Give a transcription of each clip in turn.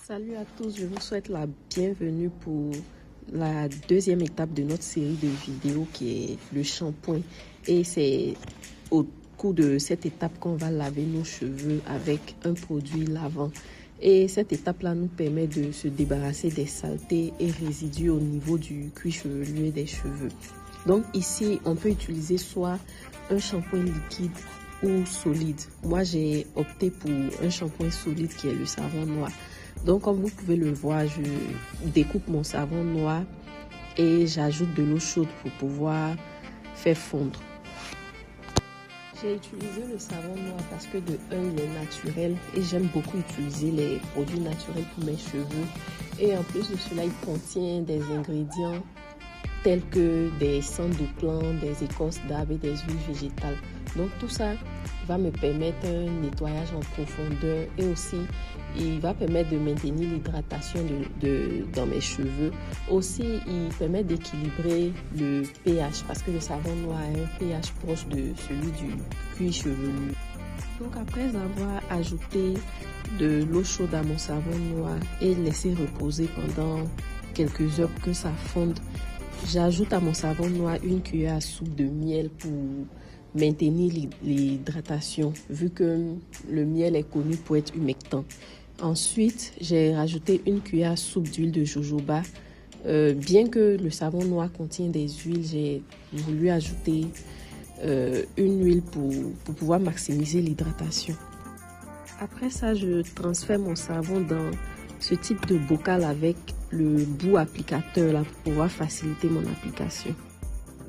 Salut à tous, je vous souhaite la bienvenue pour la deuxième étape de notre série de vidéos qui est le shampoing. Et c'est au cours de cette étape qu'on va laver nos cheveux avec un produit lavant. Et cette étape-là nous permet de se débarrasser des saletés et résidus au niveau du cuir chevelu et des cheveux. Donc ici, on peut utiliser soit un shampoing liquide ou solide. Moi, j'ai opté pour un shampoing solide qui est le savon noir. Donc, comme vous pouvez le voir, je découpe mon savon noir et j'ajoute de l'eau chaude pour pouvoir faire fondre. J'ai utilisé le savon noir parce que de un, il est naturel et j'aime beaucoup utiliser les produits naturels pour mes cheveux. Et en plus de cela, il contient des ingrédients tels que des cendres de plantes, des écorces d'arbres et des huiles végétales. Donc tout ça va me permettre un nettoyage en profondeur et aussi il va permettre de maintenir l'hydratation dans mes cheveux. Aussi, il permet d'équilibrer le pH parce que le savon noir a un pH proche de celui du cuir chevelu. Donc après avoir ajouté de l'eau chaude à mon savon noir et laissé reposer pendant quelques heures pour que ça fonde, j'ajoute à mon savon noir une cuillère à soupe de miel pour maintenir l'hydratation, vu que le miel est connu pour être humectant. Ensuite, j'ai rajouté une cuillère à soupe d'huile de jojoba. Bien que le savon noir contient des huiles, j'ai voulu ajouter une huile pour pouvoir maximiser l'hydratation. Après ça, je transfère mon savon dans ce type de bocal avec le bout applicateur là, pour pouvoir faciliter mon application.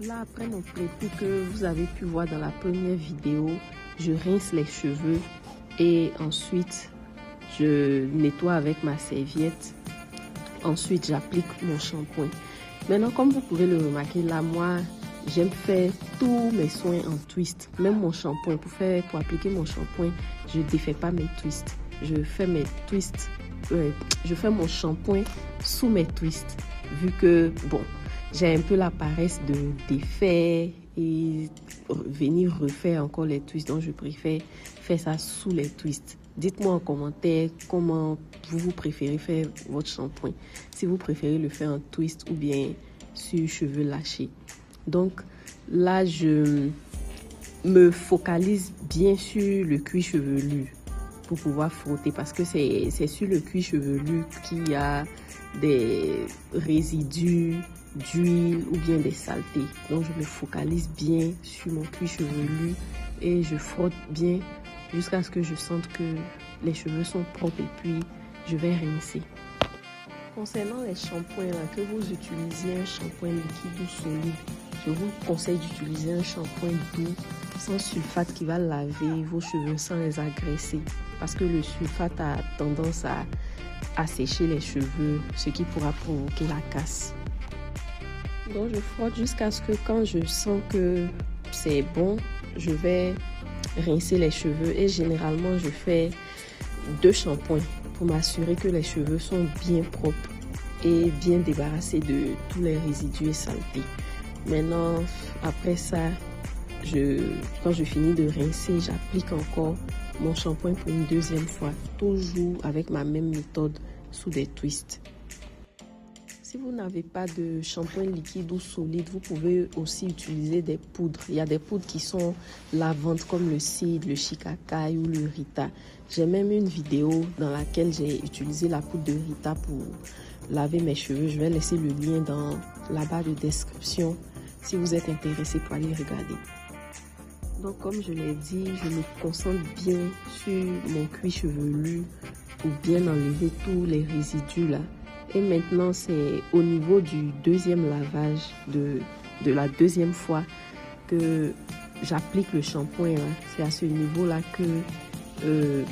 Là, après mon pré-coup que vous avez pu voir dans la première vidéo, je rince les cheveux et ensuite je nettoie avec ma serviette. Ensuite, j'applique mon shampoing. Maintenant, comme vous pouvez le remarquer, là, moi, j'aime faire tous mes soins en twist. Même mon shampoing, pour appliquer mon shampoing, je ne défais pas mes twists. Je fais mes twists, je fais mon shampoing sous mes twists. Vu que, bon, j'ai un peu la paresse de défaire et venir refaire encore les twists. Donc, je préfère faire ça sous les twists. Dites-moi en commentaire comment vous préférez faire votre shampoing. Si vous préférez le faire en twist ou bien sur cheveux lâchés. Donc, là, je me focalise bien sur le cuir chevelu pour pouvoir frotter parce que c'est sur le cuir chevelu qu'il y a des résidus d'huile ou bien des saletés. Donc je me focalise bien sur mon cuir chevelu et je frotte bien jusqu'à ce que je sente que les cheveux sont propres et puis je vais rincer. Concernant les shampoings, là, que vous utilisiez un shampoing liquide ou solide, je vous conseille d'utiliser un shampoing doux, sans sulfate qui va laver vos cheveux sans les agresser. Parce que le sulfate a tendance à assécher les cheveux, ce qui pourra provoquer la casse. Donc je frotte jusqu'à ce que quand je sens que c'est bon, je vais rincer les cheveux. Et généralement, je fais 2 shampoings pour m'assurer que les cheveux sont bien propres et bien débarrassés de tous les résidus et saletés. Maintenant, après ça, quand je finis de rincer, j'applique encore mon shampoing pour une deuxième fois, toujours avec ma même méthode sous des twists. Si vous n'avez pas de shampoing liquide ou solide, vous pouvez aussi utiliser des poudres. Il y a des poudres qui sont lavantes comme le cidre, le shikakai ou le Rita. J'ai même une vidéo dans laquelle j'ai utilisé la poudre de Rita pour laver mes cheveux. Je vais laisser le lien dans la barre de description si vous êtes intéressé pour aller regarder. Donc comme je l'ai dit, je me concentre bien sur mon cuir chevelu pour bien enlever tous les résidus là. Et maintenant, c'est au niveau du deuxième lavage, de la deuxième fois que j'applique le shampoing. C'est à ce niveau-là que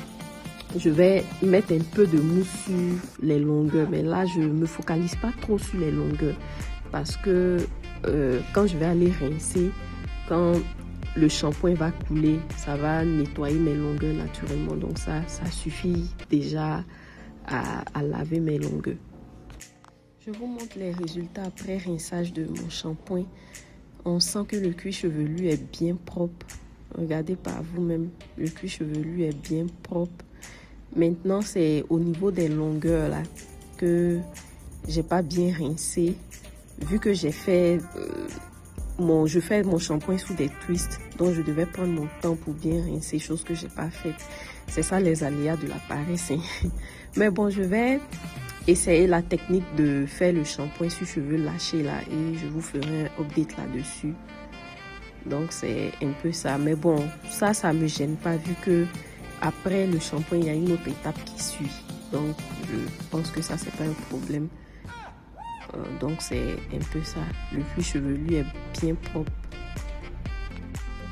je vais mettre un peu de mousse sur les longueurs. Mais là, je ne me focalise pas trop sur les longueurs. Parce que quand je vais aller rincer, quand le shampoing va couler, ça va nettoyer mes longueurs naturellement. Donc ça suffit déjà à laver mes longueurs. Je vous montre les résultats après rinçage de mon shampoing. On sent que le cuir chevelu est bien propre. Regardez par vous-même, le cuir chevelu est bien propre. Maintenant, c'est au niveau des longueurs là que j'ai pas bien rincé. Vu que j'ai fait je fais mon shampoing sous des twists, donc je devais prendre mon temps pour bien rincer, chose que j'ai pas faite. C'est ça les aléas de la paresse. Mais bon, je vais essayer la technique de faire le shampoing sur cheveux lâchés là et je vous ferai un update là-dessus. Donc c'est un peu ça. Mais bon, ça me gêne pas vu que après le shampoing, il y a une autre étape qui suit. Donc je pense que ça, c'est pas un problème. Donc c'est un peu ça. Le cuir chevelu est bien propre.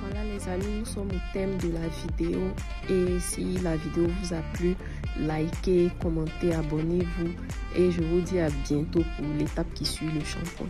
Voilà les amis, nous sommes au thème de la vidéo. Et si la vidéo vous a plu, likez, commentez, abonnez-vous. Et je vous dis à bientôt pour l'étape qui suit le shampoing.